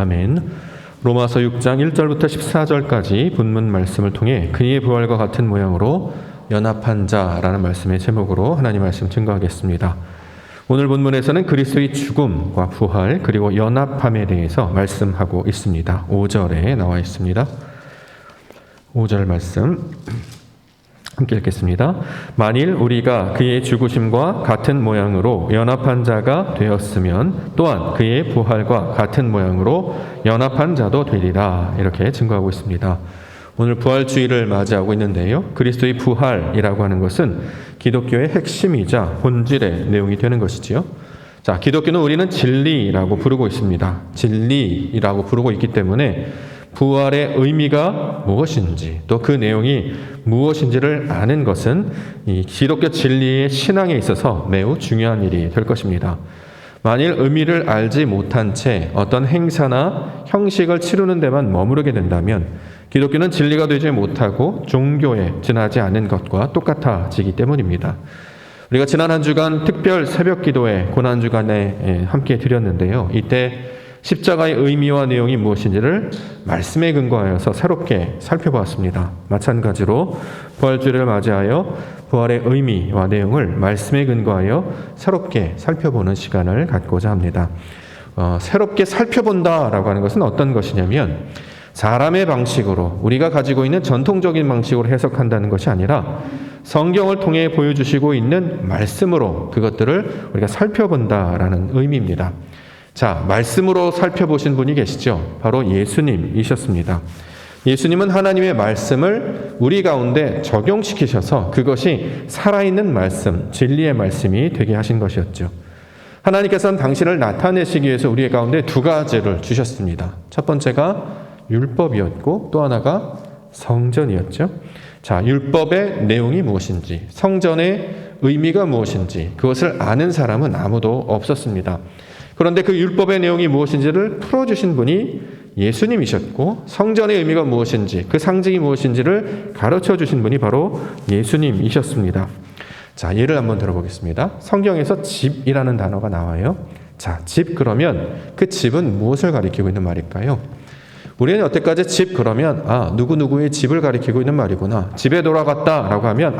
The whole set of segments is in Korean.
아멘. 로마서 6장 1절부터 14절까지 본문 말씀을 통해 그의 부활과 같은 모양으로 연합한 자라는 말씀의 제목으로 하나님 말씀 증거하겠습니다. 오늘 본문에서는 그리스도의 죽음과 부활 그리고 연합함에 대해서 말씀하고 있습니다. 5절에 나와 있습니다. 5절 말씀 함께 읽겠습니다. 만일 우리가 그의 죽으심과 같은 모양으로 연합한 자가 되었으면 또한 그의 부활과 같은 모양으로 연합한 자도 되리라. 이렇게 증거하고 있습니다. 오늘 부활주의를 맞이하고 있는데요. 그리스도의 부활이라고 하는 것은 기독교의 핵심이자 본질의 내용이 되는 것이지요. 자, 기독교는 우리는 진리라고 부르고 있습니다. 진리라고 부르고 있기 때문에 부활의 의미가 무엇인지 또 그 내용이 무엇인지를 아는 것은 이 기독교 진리의 신앙에 있어서 매우 중요한 일이 될 것입니다. 만일 의미를 알지 못한 채 어떤 행사나 형식을 치르는 데만 머무르게 된다면 기독교는 진리가 되지 못하고 종교에 지나지 않은 것과 똑같아지기 때문입니다. 우리가 지난 한 주간 특별 새벽 기도회 고난주간에 함께 드렸는데요. 이때 십자가의 의미와 내용이 무엇인지를 말씀에 근거하여서 새롭게 살펴보았습니다. 마찬가지로 부활주의를 맞이하여 부활의 의미와 내용을 말씀에 근거하여 새롭게 살펴보는 시간을 갖고자 합니다. 새롭게 살펴본다라고 하는 것은 어떤 것이냐면 사람의 방식으로 우리가 가지고 있는 전통적인 방식으로 해석한다는 것이 아니라 성경을 통해 보여주시고 있는 말씀으로 그것들을 우리가 살펴본다라는 의미입니다. 자, 말씀으로 살펴보신 분이 계시죠? 바로 예수님이셨습니다. 예수님은 하나님의 말씀을 우리 가운데 적용시키셔서 그것이 살아있는 말씀, 진리의 말씀이 되게 하신 것이었죠. 하나님께서는 당신을 나타내시기 위해서 우리 가운데 두 가지를 주셨습니다. 첫 번째가 율법이었고 또 하나가 성전이었죠. 자, 율법의 내용이 무엇인지, 성전의 의미가 무엇인지 그것을 아는 사람은 아무도 없었습니다. 그런데 그 율법의 내용이 무엇인지를 풀어주신 분이 예수님이셨고 성전의 의미가 무엇인지 그 상징이 무엇인지를 가르쳐 주신 분이 바로 예수님이셨습니다. 자, 예를 한번 들어보겠습니다. 성경에서 집이라는 단어가 나와요. 자, 집 그러면 그 집은 무엇을 가리키고 있는 말일까요? 우리는 여태까지 집 그러면 누구누구의 집을 가리키고 있는 말이구나. 집에 돌아갔다라고 하면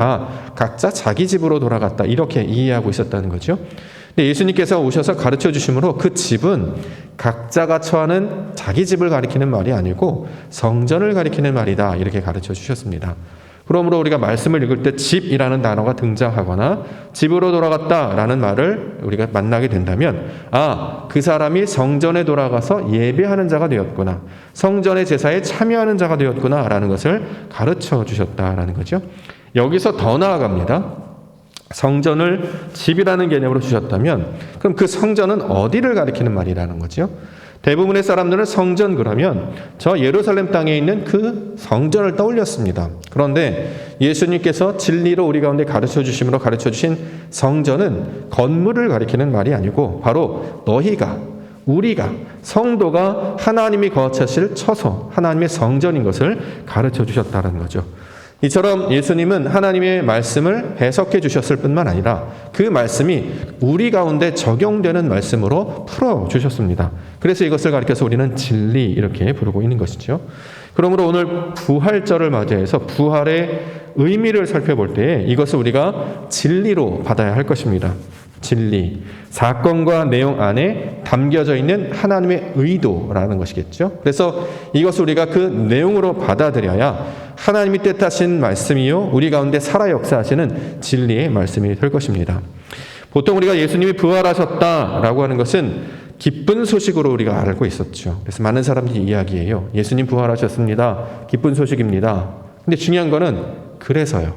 각자 자기 집으로 돌아갔다 이렇게 이해하고 있었다는 거죠. 근데 예수님께서 오셔서 가르쳐 주심으로 그 집은 각자가 처하는 자기 집을 가리키는 말이 아니고 성전을 가리키는 말이다 이렇게 가르쳐 주셨습니다. 그러므로 우리가 말씀을 읽을 때 집이라는 단어가 등장하거나 집으로 돌아갔다라는 말을 우리가 만나게 된다면 그 사람이 성전에 돌아가서 예배하는 자가 되었구나. 성전의 제사에 참여하는 자가 되었구나 라는 것을 가르쳐 주셨다라는 거죠. 여기서 더 나아갑니다. 성전을 집이라는 개념으로 주셨다면 그럼 그 성전은 어디를 가리키는 말이라는 거죠? 대부분의 사람들은 성전 그러면 저 예루살렘 땅에 있는 그 성전을 떠올렸습니다. 그런데 예수님께서 진리로 우리 가운데 가르쳐 주심으로 가르쳐 주신 성전은 건물을 가리키는 말이 아니고 바로 너희가 우리가 성도가 하나님이 거처하실 처소 하나님의 성전인 것을 가르쳐 주셨다는 거죠. 이처럼 예수님은 하나님의 말씀을 해석해 주셨을 뿐만 아니라 그 말씀이 우리 가운데 적용되는 말씀으로 풀어주셨습니다. 그래서 이것을 가리켜서 우리는 진리 이렇게 부르고 있는 것이죠. 그러므로 오늘 부활절을 맞이해서 부활의 의미를 살펴볼 때 이것을 우리가 진리로 받아야 할 것입니다. 진리, 사건과 내용 안에 담겨져 있는 하나님의 의도라는 것이겠죠. 그래서 이것을 우리가 그 내용으로 받아들여야 하나님이 뜻하신 말씀이요 우리 가운데 살아 역사하시는 진리의 말씀이 될 것입니다. 보통 우리가 예수님이 부활하셨다라고 하는 것은 기쁜 소식으로 우리가 알고 있었죠. 그래서 많은 사람들이 이야기해요. 예수님 부활하셨습니다. 기쁜 소식입니다. 근데 중요한 거는 그래서요.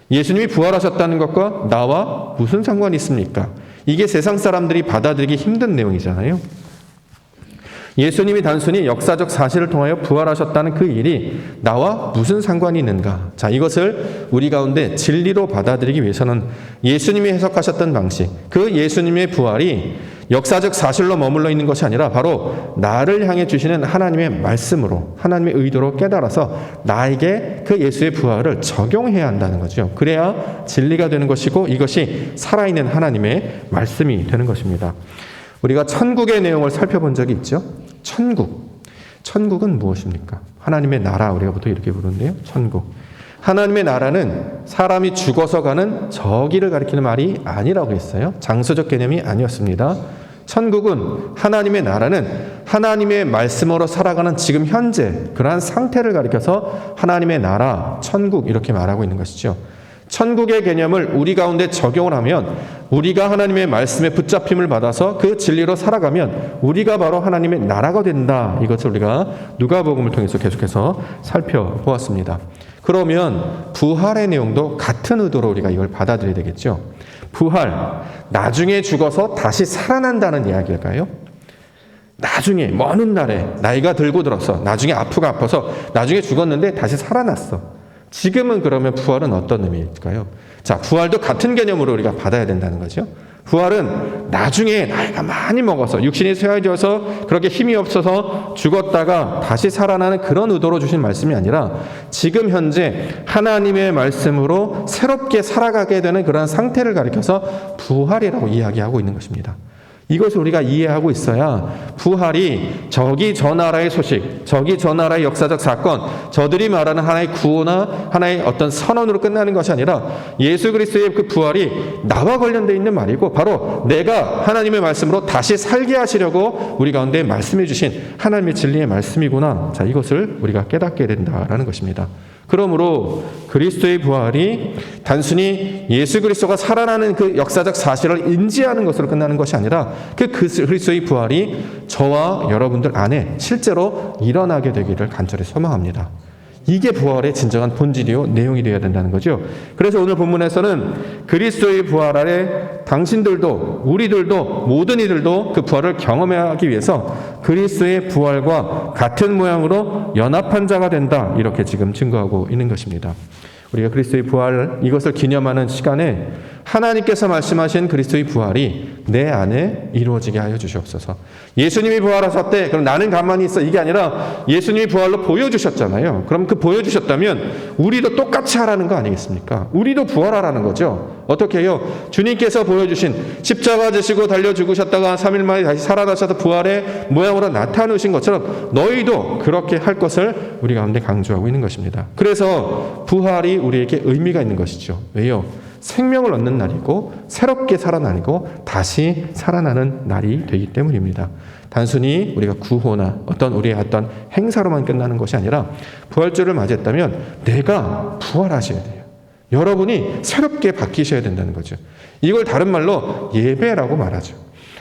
예수님이 부활하셨다는 것과 나와 무슨 상관이 있습니까? 이게 세상 사람들이 받아들이기 힘든 내용이잖아요. 예수님이 단순히 역사적 사실을 통하여 부활하셨다는 그 일이 나와 무슨 상관이 있는가? 자, 이것을 우리 가운데 진리로 받아들이기 위해서는 예수님이 해석하셨던 방식, 그 예수님의 부활이 역사적 사실로 머물러 있는 것이 아니라 바로 나를 향해 주시는 하나님의 말씀으로 하나님의 의도로 깨달아서 나에게 그 예수의 부활을 적용해야 한다는 거죠. 그래야 진리가 되는 것이고 이것이 살아있는 하나님의 말씀이 되는 것입니다. 우리가 천국의 내용을 살펴본 적이 있죠. 천국은 무엇입니까? 하나님의 나라, 우리가 보통 이렇게 부르는데요. 천국. 하나님의 나라는 사람이 죽어서 가는 저기를 가리키는 말이 아니라고 했어요. 장소적 개념이 아니었습니다. 천국은, 하나님의 나라는 하나님의 말씀으로 살아가는 지금 현재 그러한 상태를 가리켜서 하나님의 나라, 천국 이렇게 말하고 있는 것이죠. 천국의 개념을 우리 가운데 적용을 하면 우리가 하나님의 말씀에 붙잡힘을 받아서 그 진리로 살아가면 우리가 바로 하나님의 나라가 된다. 이것을 우리가 누가복음을 통해서 계속해서 살펴보았습니다. 그러면 부활의 내용도 같은 의도로 우리가 이걸 받아들여야 되겠죠. 부활, 나중에 죽어서 다시 살아난다는 이야기일까요? 나중에 먼 훗날에 나이가 들고 들어서 나중에 아파서 나중에 죽었는데 다시 살아났어. 지금은 그러면 부활은 어떤 의미일까요? 자, 부활도 같은 개념으로 우리가 받아야 된다는 거죠. 부활은 나중에 나이가 많이 먹어서 육신이 쇠해져서 그렇게 힘이 없어서 죽었다가 다시 살아나는 그런 의도로 주신 말씀이 아니라 지금 현재 하나님의 말씀으로 새롭게 살아가게 되는 그런 상태를 가리켜서 부활이라고 이야기하고 있는 것입니다. 이것을 우리가 이해하고 있어야 부활이 저기 저 나라의 소식, 저기 저 나라의 역사적 사건, 저들이 말하는 하나의 구호나 하나의 어떤 선언으로 끝나는 것이 아니라 예수 그리스도의 그 부활이 나와 관련되어 있는 말이고 바로 내가 하나님의 말씀으로 다시 살게 하시려고 우리 가운데 말씀해 주신 하나님의 진리의 말씀이구나. 자, 이것을 우리가 깨닫게 된다라는 것입니다. 그러므로 그리스도의 부활이 단순히 예수 그리스도가 살아나는 그 역사적 사실을 인지하는 것으로 끝나는 것이 아니라 그 그리스도의 부활이 저와 여러분들 안에 실제로 일어나게 되기를 간절히 소망합니다. 이게 부활의 진정한 본질이요 내용이 되어야 된다는 거죠. 그래서 오늘 본문에서는 그리스도의 부활 아래 당신들도 우리들도 모든 이들도 그 부활을 경험하기 위해서 그리스도의 부활과 같은 모양으로 연합한 자가 된다. 이렇게 지금 증거하고 있는 것입니다. 우리가 그리스도의 부활 이것을 기념하는 시간에 하나님께서 말씀하신 그리스도의 부활이 내 안에 이루어지게 하여 주시옵소서. 예수님이 부활하셨대. 그럼 나는 가만히 있어. 이게 아니라 예수님이 부활로 보여주셨잖아요. 그럼 그 보여주셨다면 우리도 똑같이 하라는 거 아니겠습니까? 우리도 부활하라는 거죠. 어떻게 해요? 주님께서 보여주신 십자가 지시고 달려 죽으셨다가 3일 만에 다시 살아나셔서 부활의 모양으로 나타나신 것처럼 너희도 그렇게 할 것을 우리 가운데 강조하고 있는 것입니다. 그래서 부활이 우리에게 의미가 있는 것이죠. 왜요? 생명을 얻는 날이고 새롭게 살아나고 다시 살아나는 날이 되기 때문입니다. 단순히 우리가 구호나 우리의 어떤 행사로만 끝나는 것이 아니라 부활절을 맞이했다면 내가 부활하셔야 돼요. 여러분이 새롭게 바뀌셔야 된다는 거죠. 이걸 다른 말로 예배라고 말하죠.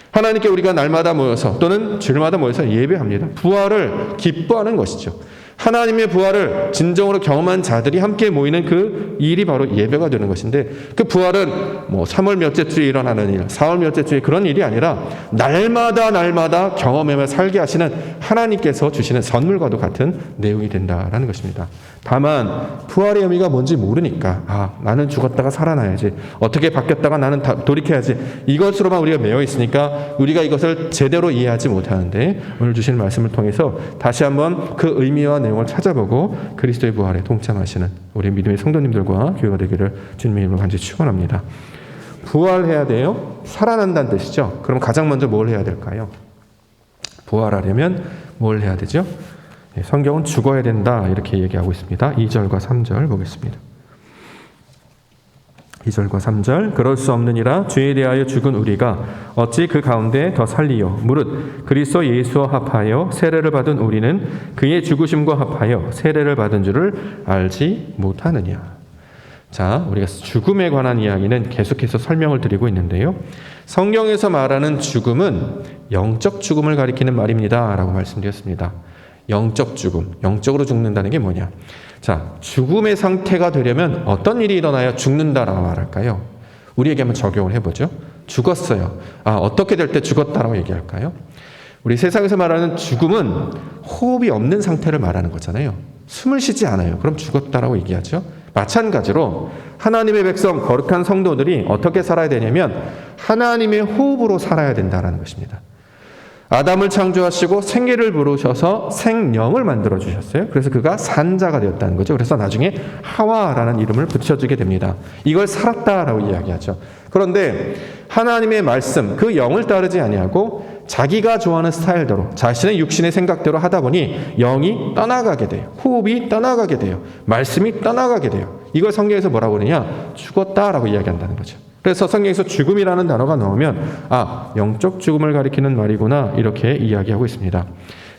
하나님께 우리가 날마다 모여서 또는 주일마다 모여서 예배합니다. 부활을 기뻐하는 것이죠. 하나님의 부활을 진정으로 경험한 자들이 함께 모이는 그 일이 바로 예배가 되는 것인데 그 부활은 3월 몇째 주에 일어나는 일, 4월 몇째 주에 그런 일이 아니라 날마다 경험하며 살게 하시는 하나님께서 주시는 선물과도 같은 내용이 된다라는 것입니다. 다만 부활의 의미가 뭔지 모르니까 나는 죽었다가 살아나야지, 어떻게 바뀌었다가 나는 돌이켜야지, 이것으로만 우리가 매여 있으니까 우리가 이것을 제대로 이해하지 못하는데 오늘 주신 말씀을 통해서 다시 한번 그 의미와 내용을 찾아보고 그리스도의 부활에 동참하시는 우리 믿음의 성도님들과 교회가 되기를 주님의 이름으로 간절히 축원합니다. 부활해야 돼요. 살아난다는 뜻이죠. 그럼 가장 먼저 뭘 해야 될까요? 부활하려면 뭘 해야 되죠? 성경은 죽어야 된다 이렇게 얘기하고 있습니다. 2절과 3절 보겠습니다. 2절과 3절 그럴 수 없느니라 주에 대하여 죽은 우리가 어찌 그 가운데 더 살리요 무릇 그리스도 예수와 합하여 세례를 받은 우리는 그의 죽으심과 합하여 세례를 받은 줄을 알지 못하느냐. 자, 우리가 죽음에 관한 이야기는 계속해서 설명을 드리고 있는데요. 성경에서 말하는 죽음은 영적 죽음을 가리키는 말입니다 라고 말씀드렸습니다. 영적 죽음, 영적으로 죽는다는 게 뭐냐? 자, 죽음의 상태가 되려면 어떤 일이 일어나야 죽는다라고 말할까요? 우리에게 한번 적용을 해보죠. 죽었어요. 어떻게 될 때 죽었다라고 얘기할까요? 우리 세상에서 말하는 죽음은 호흡이 없는 상태를 말하는 거잖아요. 숨을 쉬지 않아요. 그럼 죽었다라고 얘기하죠. 마찬가지로 하나님의 백성, 거룩한 성도들이 어떻게 살아야 되냐면 하나님의 호흡으로 살아야 된다는 것입니다. 아담을 창조하시고 생기를 부르셔서 생명을 만들어 주셨어요. 그래서 그가 산자가 되었다는 거죠. 그래서 나중에 하와라는 이름을 붙여주게 됩니다. 이걸 살았다라고 이야기하죠. 그런데 하나님의 말씀, 그 영을 따르지 아니하고 자기가 좋아하는 스타일대로 자신의 육신의 생각대로 하다 보니 영이 떠나가게 돼요. 호흡이 떠나가게 돼요. 말씀이 떠나가게 돼요. 이걸 성경에서 뭐라고 그러냐? 죽었다라고 이야기한다는 거죠. 그래서 성경에서 죽음이라는 단어가 나오면 영적 죽음을 가리키는 말이구나 이렇게 이야기하고 있습니다.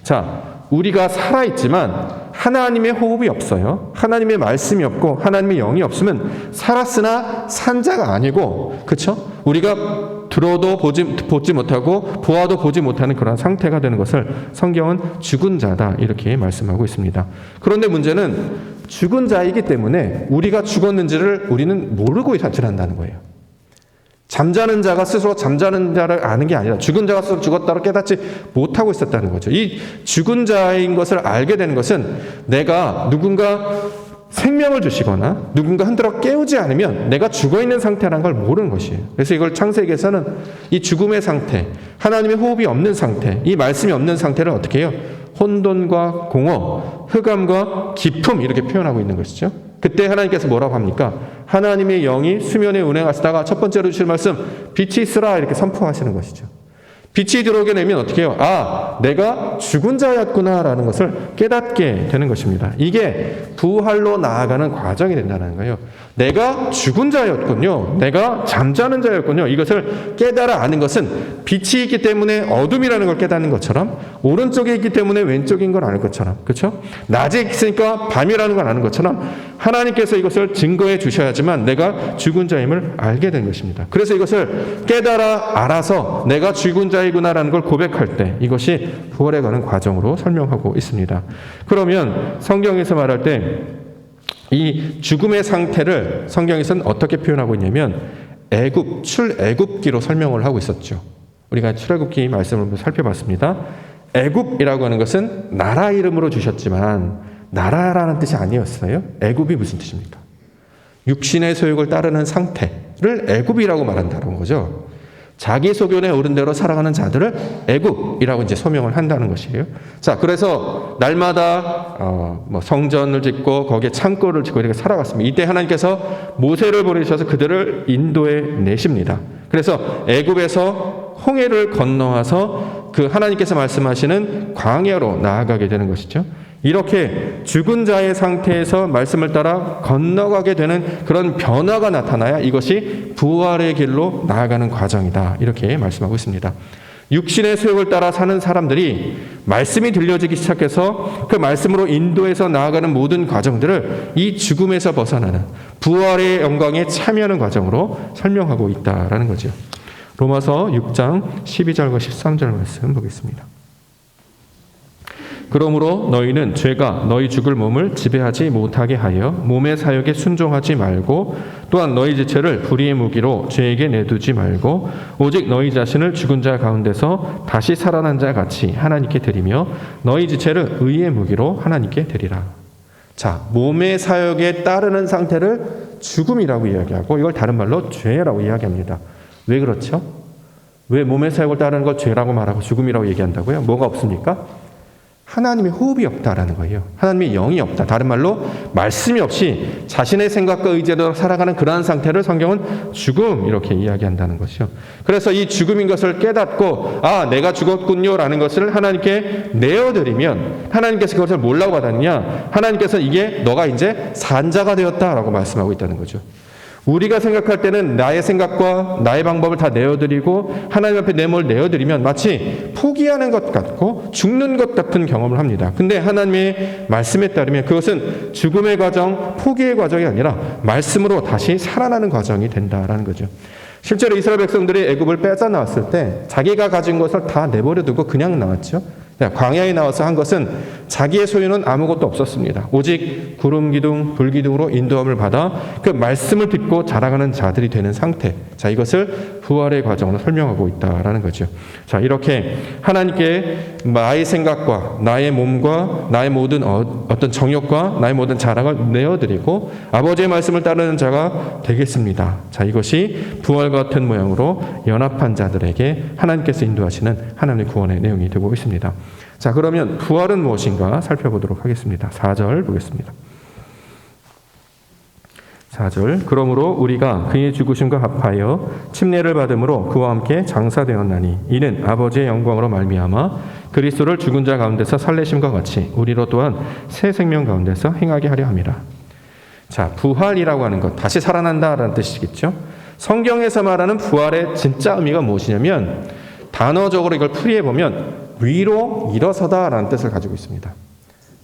자, 우리가 살아있지만 하나님의 호흡이 없어요. 하나님의 말씀이 없고 하나님의 영이 없으면 살았으나 산 자가 아니고, 그렇죠? 우리가 들어도 보지 못하고 보아도 보지 못하는 그런 상태가 되는 것을 성경은 죽은 자다 이렇게 말씀하고 있습니다. 그런데 문제는 죽은 자이기 때문에 우리가 죽었는지를 우리는 모르고 자출한다는 거예요. 잠자는 자가 스스로 잠자는 자를 아는 게 아니라 죽은 자가 스스로 죽었다고 깨닫지 못하고 있었다는 거죠. 이 죽은 자인 것을 알게 되는 것은 내가 누군가 생명을 주시거나 누군가 흔들어 깨우지 않으면 내가 죽어있는 상태라는 걸 모르는 것이에요. 그래서 이걸 창세기에서는 이 죽음의 상태, 하나님의 호흡이 없는 상태, 이 말씀이 없는 상태를 어떻게 해요? 혼돈과 공허, 흑암과 기품 이렇게 표현하고 있는 것이죠. 그때 하나님께서 뭐라고 합니까? 하나님의 영이 수면에 운행하시다가 첫 번째로 주실 말씀, 빛이 있으라 이렇게 선포하시는 것이죠. 빛이 들어오게 되면 어떻게 해요? 내가 죽은 자였구나라는 것을 깨닫게 되는 것입니다. 이게 부활로 나아가는 과정이 된다는 거예요. 내가 죽은 자였군요. 내가 잠자는 자였군요. 이것을 깨달아 아는 것은 빛이 있기 때문에 어둠이라는 걸 깨닫는 것처럼, 오른쪽에 있기 때문에 왼쪽인 걸 아는 것처럼, 그렇죠? 낮에 있으니까 밤이라는 걸 아는 것처럼 하나님께서 이것을 증거해 주셔야지만 내가 죽은 자임을 알게 된 것입니다. 그래서 이것을 깨달아 알아서 내가 죽은 자이구나라는 걸 고백할 때 이것이 부활에 가는 과정으로 설명하고 있습니다. 그러면 성경에서 말할 때 이 죽음의 상태를 성경에서는 어떻게 표현하고 있냐면 출애굽기로 설명을 하고 있었죠. 우리가 출애굽기 말씀을 살펴봤습니다. 애굽이라고 하는 것은 나라 이름으로 주셨지만 나라라는 뜻이 아니었어요. 애굽이 무슨 뜻입니까? 육신의 소욕을 따르는 상태를 애굽이라고 말한다는 거죠. 자기 소견에 오른 대로 살아가는 자들을 애굽이라고 이제 소명을 한다는 것이에요. 자, 그래서 날마다 성전을 짓고 거기에 창고를 짓고 이렇게 살아갔습니다. 이때 하나님께서 모세를 보내셔서 그들을 인도해 내십니다. 그래서 애굽에서 홍해를 건너와서 그 하나님께서 말씀하시는 광야로 나아가게 되는 것이죠. 이렇게 죽은 자의 상태에서 말씀을 따라 건너가게 되는 그런 변화가 나타나야 이것이 부활의 길로 나아가는 과정이다. 이렇게 말씀하고 있습니다. 육신의 소욕을 따라 사는 사람들이 말씀이 들려지기 시작해서 그 말씀으로 인도해서 나아가는 모든 과정들을 이 죽음에서 벗어나는 부활의 영광에 참여하는 과정으로 설명하고 있다라는 거죠. 로마서 6장 12절과 13절 말씀 보겠습니다. 그러므로 너희는 죄가 너희 죽을 몸을 지배하지 못하게 하여 몸의 사욕에 순종하지 말고 또한 너희 지체를 불의의 무기로 죄에게 내두지 말고 오직 너희 자신을 죽은 자 가운데서 다시 살아난 자 같이 하나님께 드리며 너희 지체를 의의 무기로 하나님께 드리라. 자, 몸의 사욕에 따르는 상태를 죽음이라고 이야기하고 이걸 다른 말로 죄라고 이야기합니다. 왜 그렇죠? 왜 몸의 사욕을 따르는 걸 죄라고 말하고 죽음이라고 얘기한다고요? 뭐가 없습니까? 하나님의 호흡이 없다라는 거예요. 하나님의 영이 없다. 다른 말로 말씀이 없이 자신의 생각과 의지대로 살아가는 그러한 상태를 성경은 죽음 이렇게 이야기한다는 것이요. 그래서 이 죽음인 것을 깨닫고 내가 죽었군요라는 것을 하나님께 내어드리면 하나님께서 그것을 뭐라고 받았느냐? 하나님께서 이게 너가 이제 산자가 되었다라고 말씀하고 있다는 거죠. 우리가 생각할 때는 나의 생각과 나의 방법을 다 내어드리고 하나님 앞에 내 몸을 내어드리면 마치 포기하는 것 같고 죽는 것 같은 경험을 합니다. 근데 하나님의 말씀에 따르면 그것은 죽음의 과정, 포기의 과정이 아니라 말씀으로 다시 살아나는 과정이 된다라는 거죠. 실제로 이스라엘 백성들이 애굽을 빼져나왔을 때 자기가 가진 것을 다 내버려 두고 그냥 나왔죠. 광야에 나와서 한 것은 자기의 소유는 아무것도 없었습니다. 오직 구름 기둥, 불 기둥으로 인도함을 받아 그 말씀을 듣고 자라가는 자들이 되는 상태. 자, 이것을 부활의 과정으로 설명하고 있다라는 거죠. 자, 이렇게 하나님께 나의 생각과 나의 몸과 나의 모든 어떤 정욕과 나의 모든 자랑을 내어드리고 아버지의 말씀을 따르는 자가 되겠습니다. 자, 이것이 부활과 같은 모양으로 연합한 자들에게 하나님께서 인도하시는 하나님의 구원의 내용이 되고 있습니다. 자, 그러면 부활은 무엇인가 살펴보도록 하겠습니다. 4절 보겠습니다. 4절 그러므로 우리가 그의 죽으심과 합하여 침례를 받음으로 그와 함께 장사되었나니 이는 아버지의 영광으로 말미암아 그리스도를 죽은 자 가운데서 살리심과 같이 우리로 또한 새 생명 가운데서 행하게 하려 함이라. 자, 부활이라고 하는 것, 다시 살아난다라는 뜻이겠죠. 성경에서 말하는 부활의 진짜 의미가 무엇이냐면 단어적으로 이걸 풀이해 보면 위로 일어서다라는 뜻을 가지고 있습니다.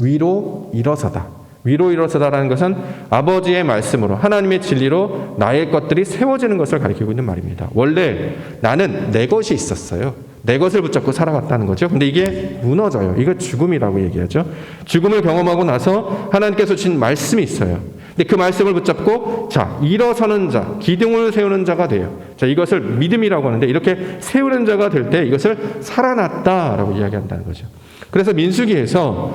위로 일어서다. 위로 일어서다라는 것은 아버지의 말씀으로 하나님의 진리로 나의 것들이 세워지는 것을 가리키고 있는 말입니다. 원래 나는 내 것이 있었어요. 내 것을 붙잡고 살아갔다는 거죠. 근데 이게 무너져요. 이거 죽음이라고 얘기하죠. 죽음을 경험하고 나서 하나님께서 주신 말씀이 있어요. 근데 그 말씀을 붙잡고 자, 일어서는 자, 기둥을 세우는 자가 돼요. 자, 이것을 믿음이라고 하는데 이렇게 세우는 자가 될 때 이것을 살아났다라고 이야기한다는 거죠. 그래서 민수기에서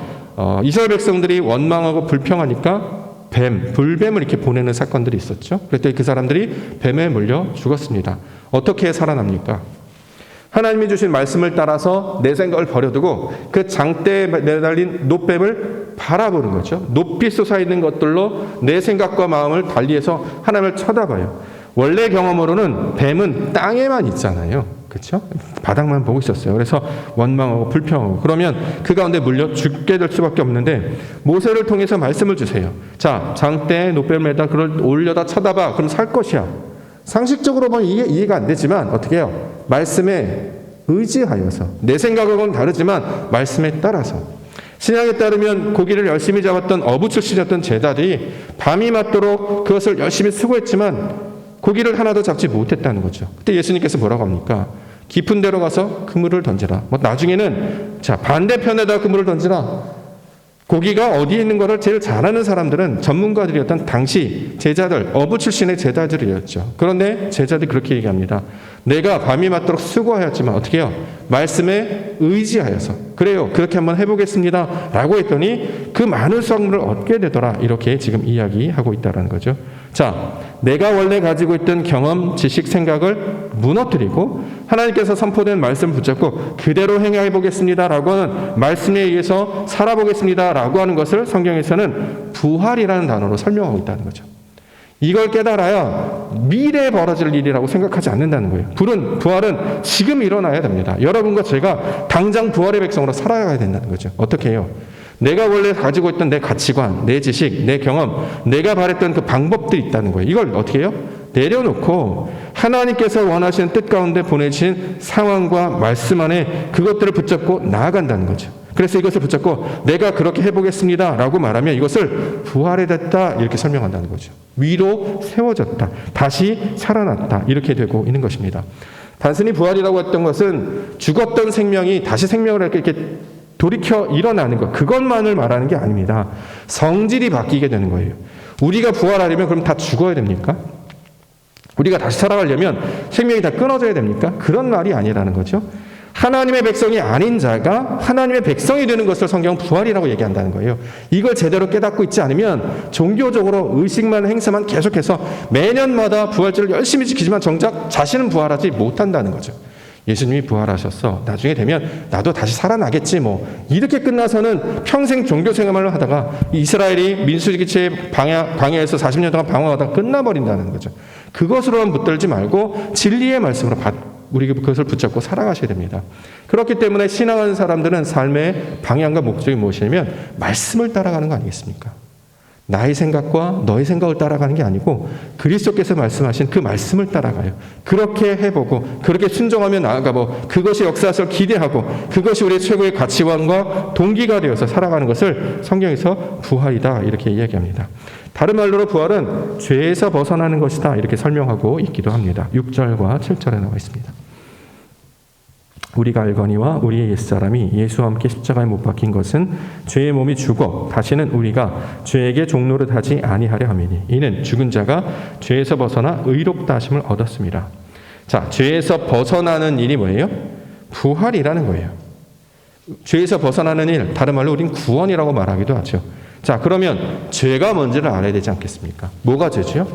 이스라엘 백성들이 원망하고 불평하니까 불뱀을 이렇게 보내는 사건들이 있었죠. 그랬더니 그 사람들이 뱀에 물려 죽었습니다. 어떻게 살아납니까? 하나님이 주신 말씀을 따라서 내 생각을 버려두고 그 장대에 매달린 놋뱀을 바라보는 거죠. 높이 솟아있는 것들로 내 생각과 마음을 달리해서 하나님을 쳐다봐요. 원래 경험으로는 뱀은 땅에만 있잖아요. 그렇죠? 바닥만 보고 있었어요. 그래서 원망하고 불평하고 그러면 그 가운데 물려 죽게 될 수밖에 없는데 모세를 통해서 말씀을 주세요. 자, 장대에 놋뱀에다 그걸 올려다 쳐다봐. 그럼 살 것이야. 상식적으로 보면 이게 이해가 안 되지만 어떻게 해요? 말씀에 의지하여서 내 생각하고는 다르지만 말씀에 따라서 신앙에 따르면 고기를 열심히 잡았던 어부 출신이었던 제자들이 밤이 맞도록 그것을 열심히 수고했지만 고기를 하나도 잡지 못했다는 거죠. 그때 예수님께서 뭐라고 합니까? 깊은 데로 가서 그물을 던지라. 나중에는 자 반대편에다 그물을 던지라. 고기가 어디에 있는 것을 제일 잘 아는 사람들은 전문가들이었던 당시 제자들, 어부 출신의 제자들이었죠. 그런데 제자들이 그렇게 얘기합니다. 내가 밤이 맞도록 수고하였지만 어떻게 해요? 말씀에 의지하여서 그래요. 그렇게 한번 해보겠습니다. 라고 했더니 그 많은 수확물을 얻게 되더라. 이렇게 지금 이야기하고 있다는 거죠. 자, 내가 원래 가지고 있던 경험, 지식, 생각을 무너뜨리고 하나님께서 선포된 말씀을 붙잡고 그대로 행해 보겠습니다. 라고 하는 말씀에 의해서 살아보겠습니다. 라고 하는 것을 성경에서는 부활이라는 단어로 설명하고 있다는 거죠. 이걸 깨달아야 미래에 벌어질 일이라고 생각하지 않는다는 거예요. 부활은 지금 일어나야 됩니다. 여러분과 제가 당장 부활의 백성으로 살아가야 된다는 거죠. 어떻게 해요? 내가 원래 가지고 있던 내 가치관, 내 지식, 내 경험, 내가 바랬던 그 방법들이 있다는 거예요. 이걸 어떻게 해요? 내려놓고 하나님께서 원하시는 뜻 가운데 보내신 상황과 말씀 안에 그것들을 붙잡고 나아간다는 거죠. 그래서 이것을 붙잡고 내가 그렇게 해보겠습니다 라고 말하면 이것을 부활이 됐다 이렇게 설명한다는 거죠. 위로 세워졌다. 다시 살아났다. 이렇게 되고 있는 것입니다. 단순히 부활이라고 했던 것은 죽었던 생명이 다시 생명을 이렇게 돌이켜 일어나는 것, 그것만을 말하는 게 아닙니다. 성질이 바뀌게 되는 거예요. 우리가 부활하려면 그럼 다 죽어야 됩니까? 우리가 다시 살아가려면 생명이 다 끊어져야 됩니까? 그런 말이 아니라는 거죠. 하나님의 백성이 아닌 자가 하나님의 백성이 되는 것을 성경은 부활이라고 얘기한다는 거예요. 이걸 제대로 깨닫고 있지 않으면 종교적으로 의식만 행사만 계속해서 매년마다 부활절을 열심히 지키지만 정작 자신은 부활하지 못한다는 거죠. 예수님이 부활하셨어. 나중에 되면 나도 다시 살아나겠지 뭐. 이렇게 끝나서는 평생 종교 생활을 하다가 이스라엘이 민수기체 방해에서 40년 동안 방황하다가 끝나버린다는 거죠. 그것으로만 붙들지 말고 진리의 말씀으로 우리가 그것을 붙잡고 살아가셔야 됩니다. 그렇기 때문에 신앙하는 사람들은 삶의 방향과 목적이 무엇이냐면 말씀을 따라가는 거 아니겠습니까? 나의 생각과 너의 생각을 따라가는 게 아니고 그리스도께서 말씀하신 그 말씀을 따라가요. 그렇게 해보고 그렇게 순종하며 나아가고 그것이 역사를 기대하고 그것이 우리의 최고의 가치관과 동기가 되어서 살아가는 것을 성경에서 부활이다 이렇게 이야기합니다. 다른 말로 부활은 죄에서 벗어나는 것이다 이렇게 설명하고 있기도 합니다. 6절과 7절에 나와 있습니다. 우리가 알거니와 우리의 옛사람이 예수와 함께 십자가에 못 박힌 것은 죄의 몸이 죽어 다시는 우리가 죄에게 종노릇하지 아니하려 함이니 이는 죽은 자가 죄에서 벗어나 의롭다 하심을 얻었습니다. 자, 죄에서 벗어나는 일이 뭐예요? 부활이라는 거예요. 죄에서 벗어나는 일, 다른 말로 우린 구원이라고 말하기도 하죠. 자, 그러면 죄가 뭔지를 알아야 되지 않겠습니까? 뭐가 죄죠?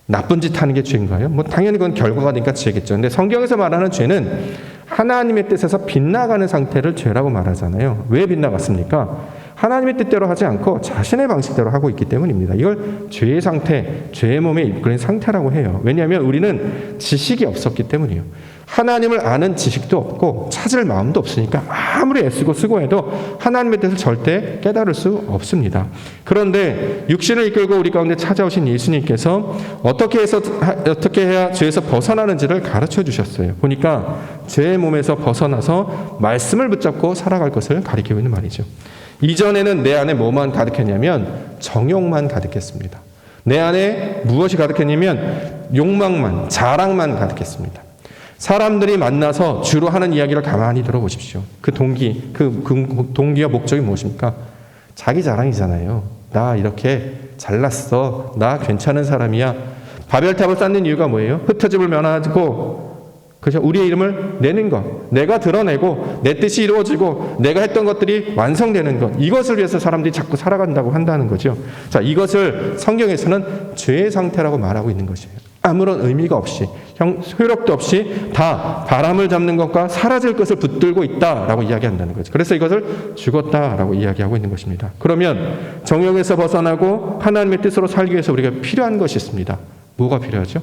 나쁜 짓 하는 게 죄인가요? 뭐 당연히 그건 결과가 되니까 죄겠죠. 근데 성경에서 말하는 죄는 하나님의 뜻에서 빗나가는 상태를 죄라고 말하잖아요. 왜 빗나갔습니까? 하나님의 뜻대로 하지 않고 자신의 방식대로 하고 있기 때문입니다. 이걸 죄의 상태, 죄의 몸에 이끌린 상태라고 해요. 왜냐하면 우리는 지식이 없었기 때문이에요. 하나님을 아는 지식도 없고 찾을 마음도 없으니까 아무리 애쓰고 수고해도 하나님의 뜻을 절대 깨달을 수 없습니다. 그런데 육신을 이끌고 우리 가운데 찾아오신 예수님께서 어떻게 해야 죄에서 벗어나는지를 가르쳐 주셨어요. 보니까 죄의 몸에서 벗어나서 말씀을 붙잡고 살아갈 것을 가리키고 있는 말이죠. 이전에는 내 안에 뭐만 가득했냐면 정욕만 가득했습니다. 내 안에 무엇이 가득했냐면 욕망만, 자랑만 가득했습니다. 사람들이 만나서 주로 하는 이야기를 가만히 들어보십시오. 그 동기와 목적이 무엇입니까? 자기 자랑이잖아요. 나 이렇게 잘났어. 나 괜찮은 사람이야. 바벨탑을 쌓는 이유가 뭐예요? 흩어짐을 면하고 그래서 우리의 이름을 내는 것, 내가 드러내고 내 뜻이 이루어지고 내가 했던 것들이 완성되는 것, 이것을 위해서 사람들이 자꾸 살아간다고 한다는 거죠. 자, 이것을 성경에서는 죄의 상태라고 말하고 있는 것이에요. 아무런 의미가 없이, 효력도 없이 다 바람을 잡는 것과 사라질 것을 붙들고 있다라고 이야기한다는 거죠. 그래서 이것을 죽었다라고 이야기하고 있는 것입니다. 그러면 정욕에서 벗어나고 하나님의 뜻으로 살기 위해서 우리가 필요한 것이 있습니다. 뭐가 필요하죠?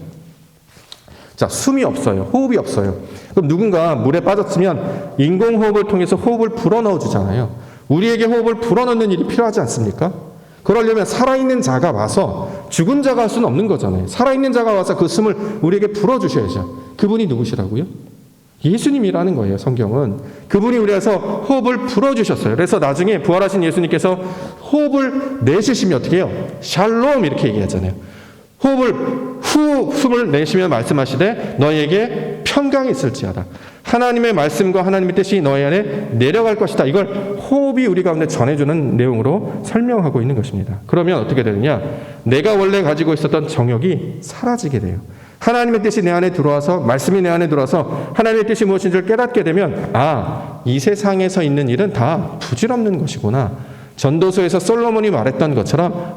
자, 숨이 없어요. 호흡이 없어요. 그럼 누군가 물에 빠졌으면 인공호흡을 통해서 호흡을 불어넣어 주잖아요. 우리에게 호흡을 불어넣는 일이 필요하지 않습니까? 그러려면 살아있는 자가 와서 죽은 자가 할 수는 없는 거잖아요. 살아있는 자가 와서 그 숨을 우리에게 불어주셔야죠. 그분이 누구시라고요? 예수님이라는 거예요. 성경은. 그분이 우리에서 호흡을 불어주셨어요. 그래서 나중에 부활하신 예수님께서 호흡을 내쉬시면 어떻게 해요? 샬롬 이렇게 얘기하잖아요. 숨을 내쉬며 말씀하시되 너희에게 평강이 있을지어다. 하나님의 말씀과 하나님의 뜻이 너희 안에 내려갈 것이다. 이걸 호흡이 우리 가운데 전해주는 내용으로 설명하고 있는 것입니다. 그러면 어떻게 되느냐? 내가 원래 가지고 있었던 정욕이 사라지게 돼요. 하나님의 뜻이 내 안에 들어와서, 말씀이 내 안에 들어와서 하나님의 뜻이 무엇인지를 깨닫게 되면 이 세상에서 있는 일은 다 부질없는 것이구나. 전도서에서 솔로몬이 말했던 것처럼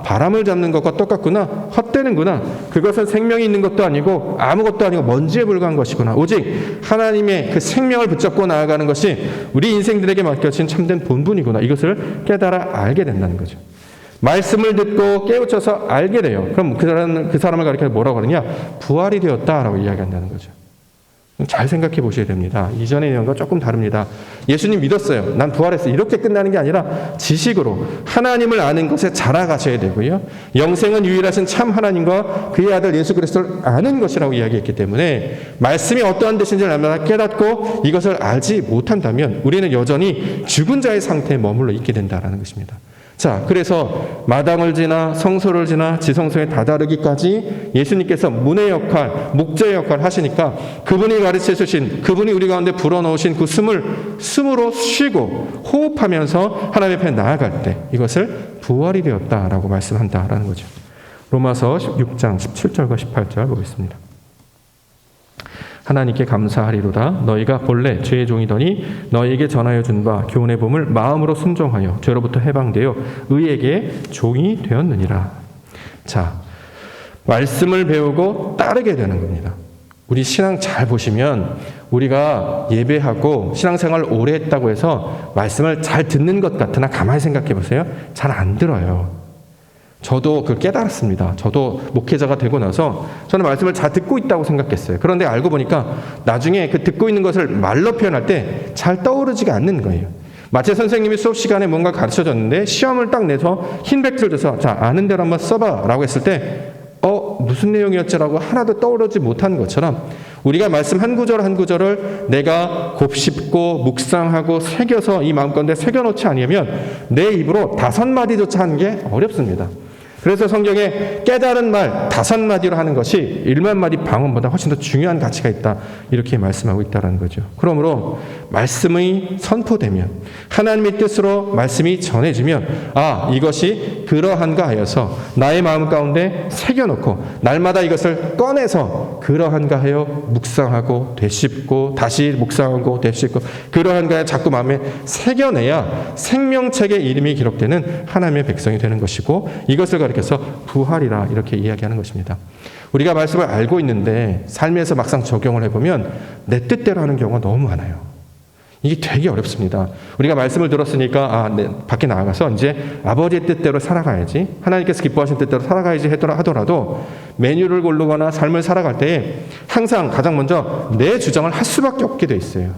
바람을 잡는 것과 똑같구나. 헛되는구나. 그것은 생명이 있는 것도 아니고 아무것도 아니고 먼지에 불과한 것이구나. 오직 하나님의 그 생명을 붙잡고 나아가는 것이 우리 인생들에게 맡겨진 참된 본분이구나. 이것을 깨달아 알게 된다는 거죠. 말씀을 듣고 깨우쳐서 알게 돼요. 그럼 그 사람을 가리켜 뭐라고 하느냐? 부활이 되었다라고 이야기한다는 거죠. 잘 생각해 보셔야 됩니다. 이전의 내용과 조금 다릅니다. 예수님 믿었어요. 난 부활했어. 이렇게 끝나는 게 아니라 지식으로 하나님을 아는 것에 자라가셔야 되고요. 영생은 유일하신 참 하나님과 그의 아들 예수 그리스도를 아는 것이라고 이야기했기 때문에 말씀이 어떠한 뜻인지를 날마다 깨닫고 이것을 알지 못한다면 우리는 여전히 죽은 자의 상태에 머물러 있게 된다는 것입니다. 자, 그래서 마당을 지나 성소를 지나 지성소에 다다르기까지 예수님께서 문의 역할, 목자의 역할을 하시니까 그분이 가르쳐 주신, 그분이 우리 가운데 불어넣으신 그 숨으로 쉬고 호흡하면서 하나님 앞에 나아갈 때 이것을 부활이 되었다라고 말씀한다라는 거죠. 로마서 6장 17절과 18절 보겠습니다. 하나님께 감사하리로다. 너희가 본래 죄의 종이더니 너희에게 전하여 준 바 교훈의 봄을 마음으로 순종하여 죄로부터 해방되어 의에게 종이 되었느니라. 자, 말씀을 배우고 따르게 되는 겁니다. 우리 신앙 잘 보시면 우리가 예배하고 신앙생활을 오래 했다고 해서 말씀을 잘 듣는 것 같으나 가만히 생각해 보세요. 잘 안 들어요. 저도 그걸 깨달았습니다. 저도 목회자가 되고 나서 저는 말씀을 잘 듣고 있다고 생각했어요. 그런데 알고 보니까 나중에 그 듣고 있는 것을 말로 표현할 때 잘 떠오르지가 않는 거예요. 마치 선생님이 수업 시간에 뭔가 가르쳐줬는데 시험을 딱 내서 흰 백지를 줘서 자, 아는 대로 한번 써봐 라고 했을 때 무슨 내용이었지라고 하나도 떠오르지 못한 것처럼 우리가 말씀 한 구절 한 구절을 내가 곱씹고 묵상하고 새겨서 이 마음 가운데 새겨놓지 않으면 내 입으로 5마디조차 하는 게 어렵습니다. 그래서 성경에 깨달은 말 5마디로 하는 것이 1만 마디 방언보다 훨씬 더 중요한 가치가 있다. 이렇게 말씀하고 있다는 거죠. 그러므로 말씀이 선포되면 하나님의 뜻으로 말씀이 전해지면 이것이 그러한가 하여서 나의 마음 가운데 새겨놓고 날마다 이것을 꺼내서 그러한가 하여 묵상하고 되씹고 다시 묵상하고 되씹고 그러한가 하여 자꾸 마음에 새겨내야 생명책의 이름이 기록되는 하나님의 백성이 되는 것이고 이것을 가리켜서 부활이라 이렇게 이야기하는 것입니다. 우리가 말씀을 알고 있는데 삶에서 막상 적용을 해보면 내 뜻대로 하는 경우가 너무 많아요. 이게 되게 어렵습니다. 우리가 말씀을 들었으니까 밖에 나가서 이제 아버지의 뜻대로 살아가야지, 하나님께서 기뻐하신 뜻대로 살아가야지 하더라도 메뉴를 고르거나 삶을 살아갈 때 항상 가장 먼저 내 주장을 할 수밖에 없게 돼 있어요.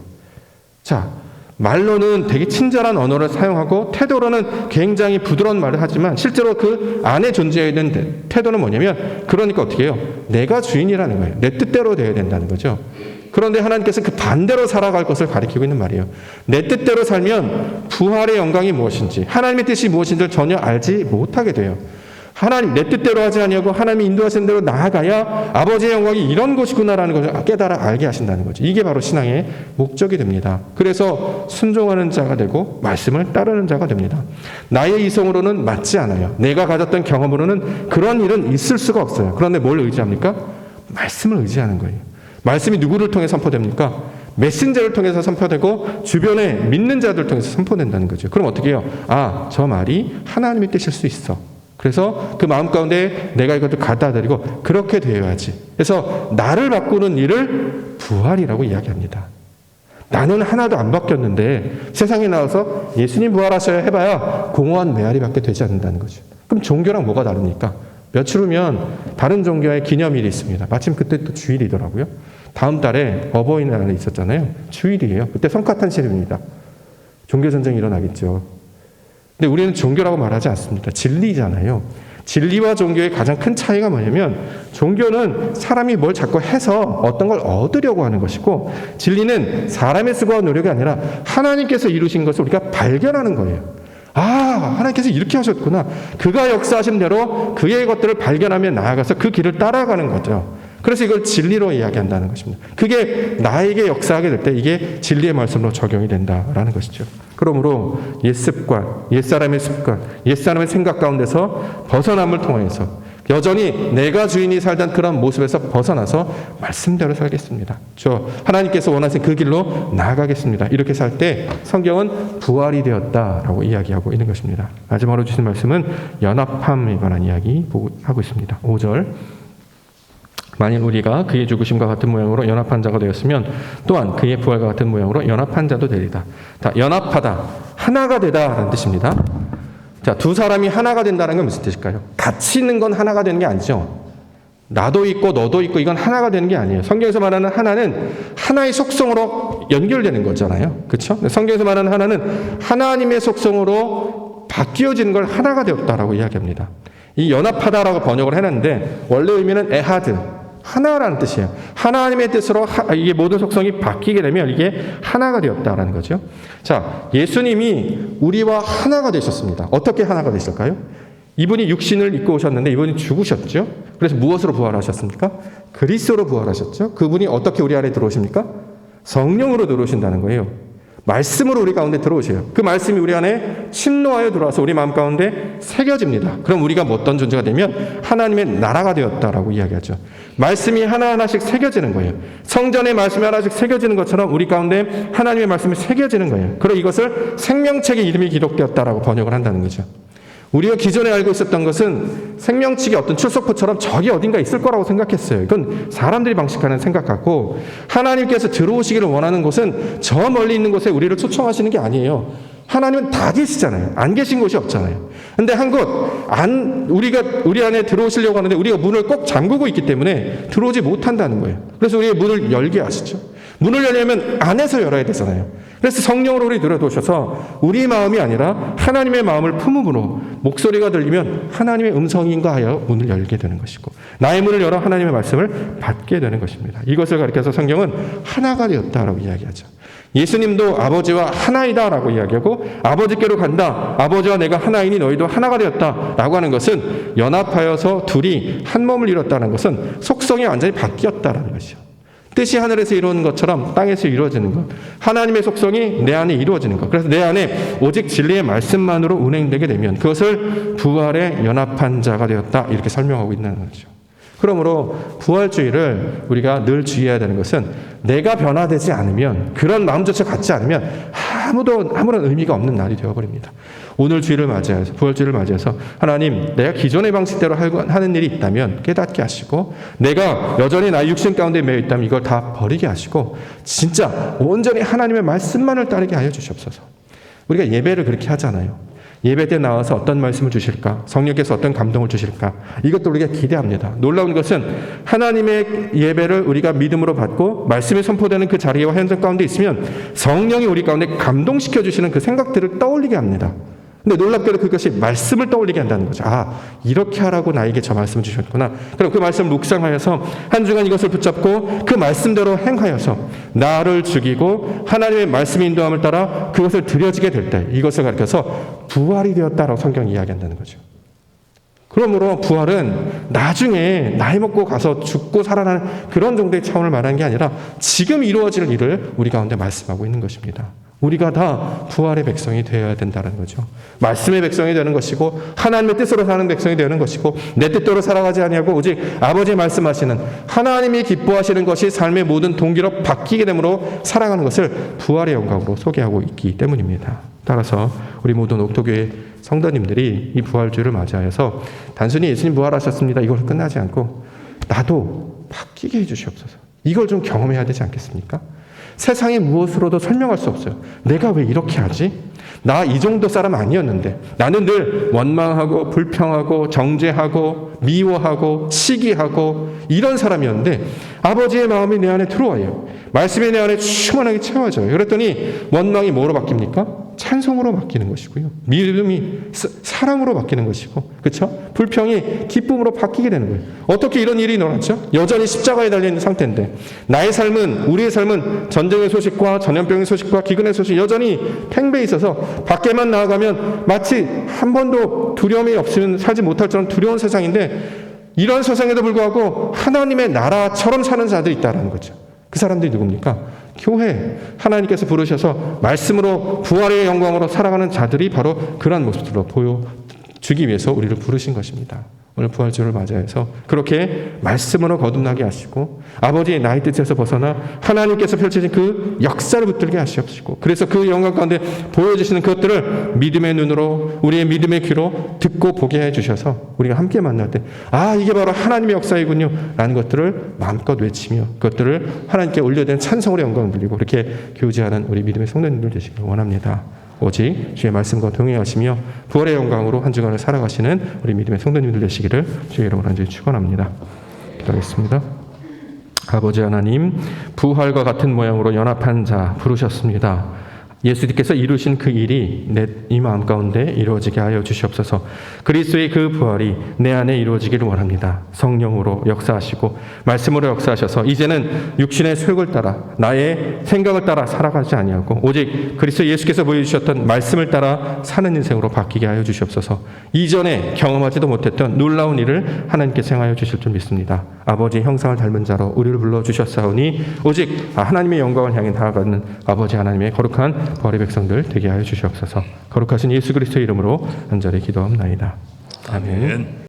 자, 말로는 되게 친절한 언어를 사용하고 태도로는 굉장히 부드러운 말을 하지만 실제로 그 안에 존재해야 되는 태도는 뭐냐면, 그러니까 어떻게 해요? 내가 주인이라는 거예요. 내 뜻대로 되어야 된다는 거죠. 그런데 하나님께서 그 반대로 살아갈 것을 가리키고 있는 말이에요. 내 뜻대로 살면 부활의 영광이 무엇인지, 하나님의 뜻이 무엇인지를 전혀 알지 못하게 돼요. 하나님, 내 뜻대로 하지 아니하고 하나님이 인도하시는 대로 나아가야 아버지의 영광이 이런 것이구나라는 것을 깨달아 알게 하신다는 거죠. 이게 바로 신앙의 목적이 됩니다. 그래서 순종하는 자가 되고 말씀을 따르는 자가 됩니다. 나의 이성으로는 맞지 않아요. 내가 가졌던 경험으로는 그런 일은 있을 수가 없어요. 그런데 뭘 의지합니까? 말씀을 의지하는 거예요. 말씀이 누구를 통해 선포됩니까? 메신저를 통해서 선포되고 주변에 믿는 자들 통해서 선포된다는 거죠. 그럼 어떻게 해요? 저 말이 하나님의 뜻일 수 있어. 그래서 그 마음 가운데 내가 이것을 갖다 드리고 그렇게 되어야지. 그래서 나를 바꾸는 일을 부활이라고 이야기합니다. 나는 하나도 안 바뀌었는데 세상에 나와서 예수님 부활하셔야 해봐야 공허한 메아리밖에 되지 않는다는 거죠. 그럼 종교랑 뭐가 다릅니까? 며칠 후면 다른 종교의 기념일이 있습니다. 마침 그때 또 주일이더라고요. 다음 달에 어버이날이 있었잖아요. 주일이에요. 그때 성가탄신일입니다. 종교전쟁이 일어나겠죠. 근데 우리는 종교라고 말하지 않습니다. 진리잖아요. 진리와 종교의 가장 큰 차이가 뭐냐면, 종교는 사람이 뭘 자꾸 해서 어떤 걸 얻으려고 하는 것이고, 진리는 사람의 수고와 노력이 아니라 하나님께서 이루신 것을 우리가 발견하는 거예요. 하나님께서 이렇게 하셨구나. 그가 역사하신 대로 그의 것들을 발견하며 나아가서 그 길을 따라가는 거죠. 그래서 이걸 진리로 이야기한다는 것입니다. 그게 나에게 역사하게 될 때 이게 진리의 말씀으로 적용이 된다라는 것이죠. 그러므로 옛습관, 옛사람의 습관, 옛사람의 생각 가운데서 벗어남을 통해서 여전히 내가 주인이 살던 그런 모습에서 벗어나서 말씀대로 살겠습니다. 하나님께서 원하시는 그 길로 나아가겠습니다. 이렇게 살 때 성경은 부활이 되었다라고 이야기하고 있는 것입니다. 마지막으로 주신 말씀은 연합함에 관한 이야기 하고 있습니다. 5절. 만일 우리가 그의 죽으심과 같은 모양으로 연합한 자가 되었으면 또한 그의 부활과 같은 모양으로 연합한 자도 되리다. 연합하다, 하나가 되다라는 뜻입니다. 두 사람이 하나가 된다는 건 무슨 뜻일까요? 같이 있는 건 하나가 되는 게 아니죠. 나도 있고 너도 있고 이건 하나가 되는 게 아니에요. 성경에서 말하는 하나는 하나의 속성으로 연결되는 거잖아요. 그렇죠? 성경에서 말하는 하나는 하나님의 속성으로 바뀌어지는 걸 하나가 되었다라고 이야기합니다. 이 연합하다라고 번역을 해놨는데 원래 의미는 에하드, 하나라는 뜻이에요. 하나님의 뜻으로 이게 모든 속성이 바뀌게 되면 이게 하나가 되었다라는 거죠. 예수님이 우리와 하나가 되셨습니다. 어떻게 하나가 되실까요? 이분이 육신을 입고 오셨는데 이분이 죽으셨죠. 그래서 무엇으로 부활하셨습니까? 그리스도로 부활하셨죠. 그분이 어떻게 우리 안에 들어오십니까? 성령으로 들어오신다는 거예요. 말씀으로 우리 가운데 들어오셔요. 그 말씀이 우리 안에 침노하여 들어와서 우리 마음 가운데 새겨집니다. 그럼 우리가 어떤 존재가 되면 하나님의 나라가 되었다라고 이야기하죠. 말씀이 하나하나씩 새겨지는 거예요. 성전의 말씀이 하나씩 새겨지는 것처럼 우리 가운데 하나님의 말씀이 새겨지는 거예요. 그리고 이것을 생명책의 이름이 기록되었다라고 번역을 한다는 거죠. 우리가 기존에 알고 있었던 것은 생명책의 어떤 출석부처럼 저기 어딘가 있을 거라고 생각했어요. 이건 사람들이 방식하는 생각 같고, 하나님께서 들어오시기를 원하는 곳은 저 멀리 있는 곳에 우리를 초청하시는 게 아니에요. 하나님은 다 계시잖아요. 안 계신 곳이 없잖아요. 근데 한 곳, 우리 안에 들어오시려고 하는데 우리가 문을 꼭 잠그고 있기 때문에 들어오지 못한다는 거예요. 그래서 우리의 문을 열게 하시죠. 문을 열려면 안에서 열어야 되잖아요. 그래서 성령으로 우리 들여두셔서 우리 마음이 아니라 하나님의 마음을 품음으로 목소리가 들리면 하나님의 음성인가 하여 문을 열게 되는 것이고, 나의 문을 열어 하나님의 말씀을 받게 되는 것입니다. 이것을 가리켜서 성경은 하나가 되었다라고 이야기하죠. 예수님도 아버지와 하나이다라고 이야기하고, 아버지께로 간다, 아버지와 내가 하나이니 너희도 하나가 되었다라고 하는 것은 연합하여서 둘이 한 몸을 이뤘다는 것은 속성이 완전히 바뀌었다라는 것이죠. 뜻이 하늘에서 이루어지는 것처럼 땅에서 이루어지는 것, 하나님의 속성이 내 안에 이루어지는 것, 그래서 내 안에 오직 진리의 말씀만으로 운행되게 되면 그것을 부활에 연합한 자가 되었다, 이렇게 설명하고 있는 거죠. 그러므로 부활주의를 우리가 늘 주의해야 되는 것은 내가 변화되지 않으면, 그런 마음조차 갖지 않으면 아무런 의미가 없는 날이 되어버립니다. 오늘 주일을 맞이해서, 부활주의를 맞이해서 하나님, 내가 기존의 방식대로 하는 일이 있다면 깨닫게 하시고, 내가 여전히 나의 육신 가운데 매여 있다면 이걸 다 버리게 하시고, 진짜 온전히 하나님의 말씀만을 따르게 하여 주시옵소서. 우리가 예배를 그렇게 하잖아요. 예배 때 나와서 어떤 말씀을 주실까? 성령께서 어떤 감동을 주실까? 이것도 우리가 기대합니다. 놀라운 것은 하나님의 예배를 우리가 믿음으로 받고 말씀이 선포되는 그 자리와 현장 가운데 있으면 성령이 우리 가운데 감동시켜 주시는 그 생각들을 떠올리게 합니다. 근데 놀랍게도 그것이 말씀을 떠올리게 한다는 거죠. 아, 이렇게 하라고 나에게 저 말씀을 주셨구나. 그럼 그 말씀을 묵상하여서 한 주간 이것을 붙잡고 그 말씀대로 행하여서 나를 죽이고 하나님의 말씀의 인도함을 따라 그것을 드려지게 될 때 이것을 가르쳐서 부활이 되었다라고 성경이 이야기한다는 거죠. 그러므로 부활은 나중에 나이 먹고 가서 죽고 살아나는 그런 정도의 차원을 말하는 게 아니라 지금 이루어질 일을 우리 가운데 말씀하고 있는 것입니다. 우리가 다 부활의 백성이 되어야 된다는 거죠. 말씀의 백성이 되는 것이고 하나님의 뜻으로 사는 백성이 되는 것이고 내 뜻대로 살아가지 아니하고 오직 아버지의 말씀하시는 하나님이 기뻐하시는 것이 삶의 모든 동기로 바뀌게 되므로 살아가는 것을 부활의 영광으로 소개하고 있기 때문입니다. 따라서 우리 모든 옥토교회 성도님들이 이 부활주의를 맞이하여서 단순히 예수님 부활하셨습니다, 이걸 끝나지 않고 나도 바뀌게 해주시옵소서. 이걸 좀 경험해야 되지 않겠습니까? 세상의 무엇으로도 설명할 수 없어요. 내가 왜 이렇게 하지? 나 이 정도 사람 아니었는데. 나는 늘 원망하고 불평하고 정죄하고 미워하고 시기하고 이런 사람이었는데 아버지의 마음이 내 안에 들어와요. 말씀이 내 안에 충만하게 채워져요. 그랬더니 원망이 뭐로 바뀝니까? 찬송으로 바뀌는 것이고요. 믿음이 사랑으로 바뀌는 것이고, 그렇죠? 불평이 기쁨으로 바뀌게 되는 거예요. 어떻게 이런 일이 일어났죠? 여전히 십자가에 달려있는 상태인데 나의 삶은, 우리의 삶은 전쟁의 소식과 전염병의 소식과 기근의 소식 여전히 팽배해 있어서 밖에만 나아가면 마치 한 번도 두려움이 없으면 살지 못할 정도로 두려운 세상인데 이런 세상에도 불구하고 하나님의 나라처럼 사는 자들이 있다는 거죠. 그 사람들이 누굽니까? 교회, 하나님께서 부르셔서 말씀으로 부활의 영광으로 살아가는 자들이 바로 그러한 모습으로 보여주기 위해서 우리를 부르신 것입니다. 오늘 부활주를 맞이해서 그렇게 말씀으로 거듭나게 하시고 아버지의 나의 뜻에서 벗어나 하나님께서 펼치신 그 역사를 붙들게 하시옵시고, 그래서 그 영광 가운데 보여주시는 그것들을 믿음의 눈으로, 우리의 믿음의 귀로 듣고 보게 해주셔서 우리가 함께 만날 때 아, 이게 바로 하나님의 역사이군요 라는 것들을 마음껏 외치며 그것들을 하나님께 올려드리는 찬송으로 영광을 돌리고 그렇게 교제하는 우리 믿음의 성도님들 되시길 원합니다. 오직 주의 말씀과 동행하시며 부활의 영광으로 한 주간을 살아가시는 우리 믿음의 성도님들 되시기를 주의 이름으로 간절히 축원합니다. 기도하겠습니다. 아버지 하나님, 부활과 같은 모양으로 연합한 자 부르셨습니다. 예수님께서 이루신 그 일이 내 이 마음 가운데 이루어지게 하여 주시옵소서. 그리스도의 그 부활이 내 안에 이루어지기를 원합니다. 성령으로 역사하시고 말씀으로 역사하셔서 이제는 육신의 소욕을 따라 나의 생각을 따라 살아가지 아니하고 오직 그리스도 예수께서 보여주셨던 말씀을 따라 사는 인생으로 바뀌게 하여 주시옵소서. 이전에 경험하지도 못했던 놀라운 일을 하나님께서 행하여 주실 줄 믿습니다. 아버지의 형상을 닮은 자로 우리를 불러주셨사오니 오직 하나님의 영광을 향해 나아가는 아버지 하나님의 거룩한 부활의 백성들 되게 하여 주시옵소서. 거룩하신 예수 그리스도의 이름으로 간절히 기도합나이다. 아멘.